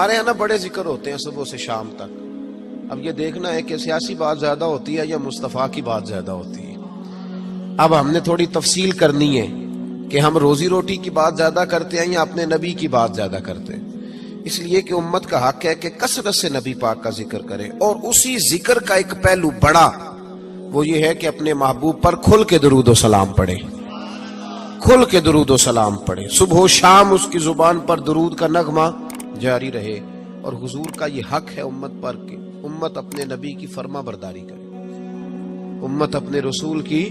ہمارے یہاں نا بڑے ذکر ہوتے ہیں صبح سے شام تک. اب یہ دیکھنا ہے کہ سیاسی بات زیادہ ہوتی ہے یا مصطفیٰ کی بات زیادہ ہوتی ہے. اب ہم نے تھوڑی تفصیل کرنی ہے کہ ہم روزی روٹی کی بات زیادہ کرتے ہیں یا اپنے نبی کی بات زیادہ کرتے ہیں. اس لیے کہ امت کا حق ہے کہ کثرت سے نبی پاک کا ذکر کرے. اور اسی ذکر کا ایک پہلو بڑا وہ یہ ہے کہ اپنے محبوب پر کھل کے درود و سلام پڑھے. کھل کے درود و سلام پڑھے. صبح و شام اس کی زبان پر درود کا نغمہ جاری رہے. اور حضور کا یہ حق ہے امت پر کہ امت اپنے نبی کی فرما برداری کرے. امت اپنے رسول کی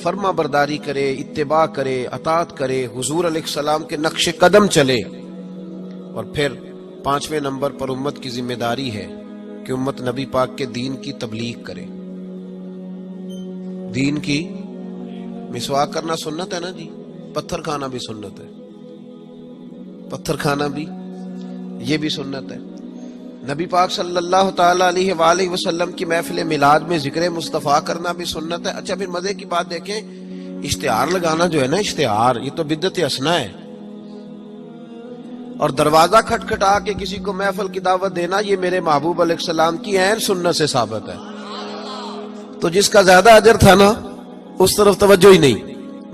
فرما برداری کرے، اتباع کرے، اطاعت کرے، حضور علیہ السلام کے نقش قدم چلے. اور پھر 5ویں نمبر پر امت کی ذمہ داری ہے کہ امت نبی پاک کے دین کی تبلیغ کرے. دین کی مسواک کرنا سنت ہے نا جی، پتھر کھانا بھی سنت ہے. پتھر کھانا بھی یہ بھی سنت ہے. نبی پاک صلی اللہ تعالی علیہ وآلہ وسلم کی محفل میلاد میں ذکر مصطفیٰ کرنا بھی سنت ہے. اچھا پھر مزے کی بات دیکھیں، اشتہار لگانا جو ہے نا، اشتہار یہ تو بدعت حسنہ ہے. اور دروازہ کھٹکھٹا کے کسی کو محفل کی دعوت دینا یہ میرے محبوب علیہ السلام کی عین سنت سے ثابت ہے. تو جس کا زیادہ اجر تھا نا اس طرف توجہ ہی نہیں.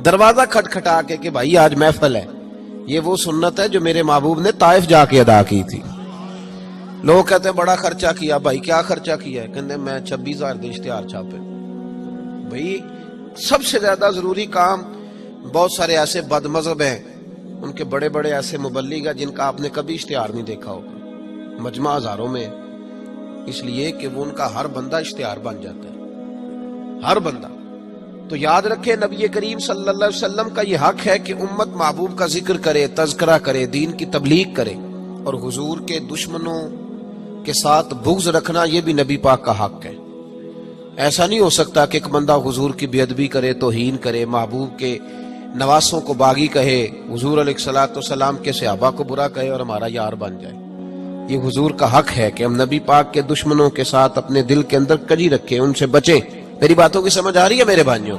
دروازہ کھٹکھٹا کے کہ بھائی آج محفل ہے، یہ وہ سنت ہے جو میرے محبوب نے طائف جا کے ادا کی تھی. لوگ کہتے ہیں بڑا خرچہ کیا. بھائی کیا خرچہ کیا ہے؟ کہتے ہیں میں 26,000 دے اشتہار چھاپے. بھائی سب سے زیادہ ضروری کام، بہت سارے ایسے بد مذہب ہیں، ان کے بڑے بڑے ایسے مبلغ ہیں جن کا آپ نے کبھی اشتہار نہیں دیکھا ہوگا، مجمع ہزاروں میں، اس لیے کہ وہ ان کا ہر بندہ اشتہار بن جاتا ہے، ہر بندہ. تو یاد رکھے نبی کریم صلی اللہ علیہ وسلم کا یہ حق ہے کہ امت محبوب کا ذکر کرے، تذکرہ کرے، دین کی تبلیغ کرے. اور حضور کے دشمنوں کے ساتھ بغض رکھنا یہ بھی نبی پاک کا حق ہے. ایسا نہیں ہو سکتا کہ ایک بندہ حضور کی بے ادبی کرے، توہین کرے، محبوب کے نواسوں کو باغی کہے، حضور علیہ الصلوۃ والسلام کے صحابہ کو برا کہے اور ہمارا یار بن جائے. یہ حضور کا حق ہے کہ ہم نبی پاک کے دشمنوں کے ساتھ اپنے دل کے اندر کجی رکھیں، ان سے بچیں. میری باتوں کی سمجھ آ رہی ہے میرے بھائیوں؟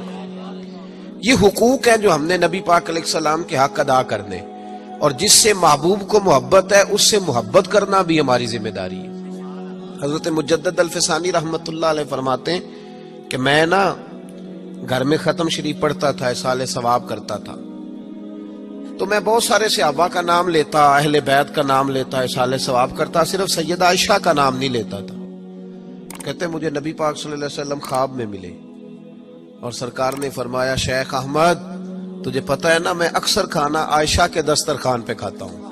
یہ حقوق ہیں جو ہم نے نبی پاک علیہ السلام کے حق ادا کرنے. اور جس سے محبوب کو محبت ہے اس سے محبت کرنا بھی ہماری ذمہ داری ہے. حضرت مجدد الفسانی رحمت اللہ علیہ فرماتے ہیں کہ میں نا گھر میں ختم شریف پڑھتا تھا، اصال ثواب کرتا تھا، تو میں بہت سارے صحابہ کا نام لیتا، اہل بیت کا نام لیتا، اصال ثواب کرتا، صرف سیدہ عائشہ کا نام نہیں لیتا تھا. کہتے مجھے نبی پاک صلی اللہ علیہ وسلم خواب میں ملے اور سرکار نے فرمایا شیخ احمد تجھے پتہ ہے نا میں اکثر کھانا عائشہ کے دسترخوان پہ کھاتا ہوں،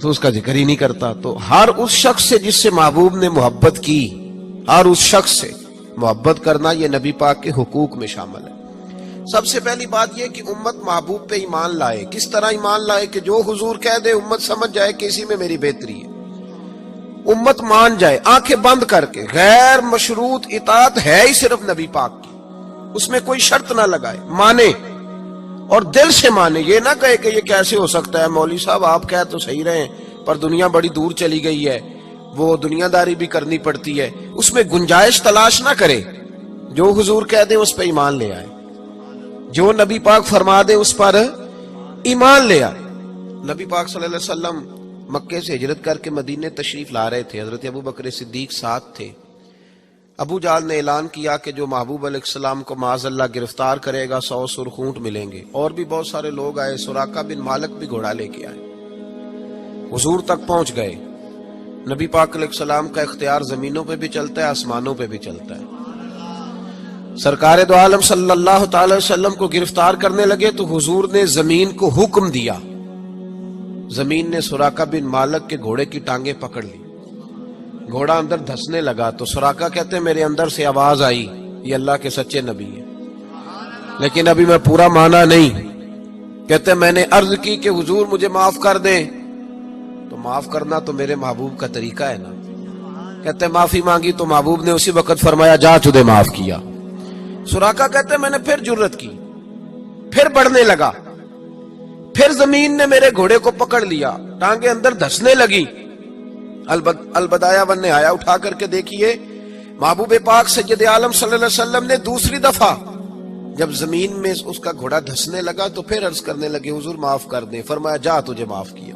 تو اس کا ذکر ہی نہیں کرتا. تو ہر اس شخص سے جس سے محبوب نے محبت کی، ہر اس شخص سے محبت کرنا یہ نبی پاک کے حقوق میں شامل ہے. سب سے پہلی بات یہ کہ امت محبوب پہ ایمان لائے. کس طرح ایمان لائے کہ جو حضور کہہ دے امت سمجھ جائے کہ اسی میں میری بہتری ہے. امت مان جائے آنکھیں بند کر کے. غیر مشروط اطاعت ہے ہی صرف نبی پاک کی، اس میں کوئی شرط نہ لگائے، مانے اور دل سے مانے. یہ نہ کہے کہ یہ کیسے ہو سکتا ہے مولوی صاحب آپ کہہ تو صحیح رہے پر دنیا بڑی دور چلی گئی ہے، وہ دنیا داری بھی کرنی پڑتی ہے. اس میں گنجائش تلاش نہ کرے. جو حضور کہہ دے اس پہ ایمان لے آئے، جو نبی پاک فرما دے اس پر ایمان لے آئے. نبی پاک صلی اللہ علیہ وسلم مکے سے ہجرت کر کے مدینے تشریف لا رہے تھے. حضرت ابو بکر صدیق ساتھ تھے. ابو جہل نے اعلان کیا کہ جو محبوب علیہ السلام کو معاذ اللہ گرفتار کرے گا 100 سرخ اونٹ ملیں گے. اور بھی بہت سارے لوگ آئے. سراقہ بن مالک بھی گھوڑا لے کے آئے. حضور تک پہنچ گئے. نبی پاک علیہ السلام کا اختیار زمینوں پہ بھی چلتا ہے، آسمانوں پہ بھی چلتا ہے. سرکار دو عالم صلی اللہ تعالی وسلم کو گرفتار کرنے لگے تو حضور نے زمین کو حکم دیا. زمین نے سراقہ بن مالک کے گھوڑے کی ٹانگیں پکڑ لی. گھوڑا اندر دھسنے لگا تو سراقہ کہتے ہیں میرے اندر سے آواز آئی یہ اللہ کے سچے نبی ہے، لیکن ابھی میں پورا مانا نہیں. کہتے ہیں میں نے عرض کی کہ حضور مجھے معاف کر دیں، تو معاف کرنا تو میرے محبوب کا طریقہ ہے نا. کہتے ہیں معافی مانگی تو محبوب نے اسی وقت فرمایا جا تجھے معاف کیا. سراقہ کہتے ہیں میں نے پھر جرت کی، پھر بڑھنے لگا، پھر زمین نے میرے گھوڑے کو پکڑ لیا، ٹانگیں اندر دھسنے لگی. البدایہ ون نے آیا اٹھا کر کے دیکھیے محبوب پاک سید عالم صلی اللہ علیہ وسلم نے دوسری دفعہ جب زمین میں اس کا گھوڑا دھسنے لگا تو پھر عرض کرنے لگے حضور معاف کر دیں. فرمایا جا تجھے معاف کیا.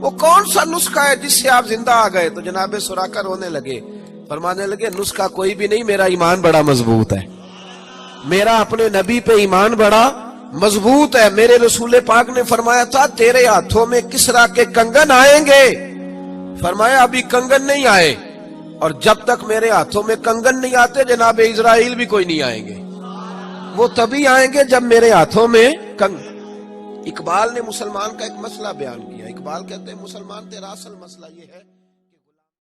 وہ کون سا نسخہ ہے جس سے آپ زندہ آ گئے؟ تو جناب سراقہ رونے لگے، فرمانے لگے نسخہ کوئی بھی نہیں، میرا ایمان بڑا مضبوط ہے، میرا اپنے نبی پہ ایمان بڑا مضبوط ہے۔ میرے رسول پاک نے فرمایا تھا تیرے ہاتھوں میں کسرا کے کنگن آئیں گے، فرمایا ابھی کنگن نہیں آئے، اور جب تک میرے ہاتھوں میں کنگن نہیں آتے جناب اسرائیل بھی کوئی نہیں آئیں گے، وہ تبھی آئیں گے جب میرے ہاتھوں میں اقبال نے مسلمان کا ایک مسئلہ بیان کیا، اقبال کہتے ہیں مسلمان تیرا اصل مسئلہ یہ ہے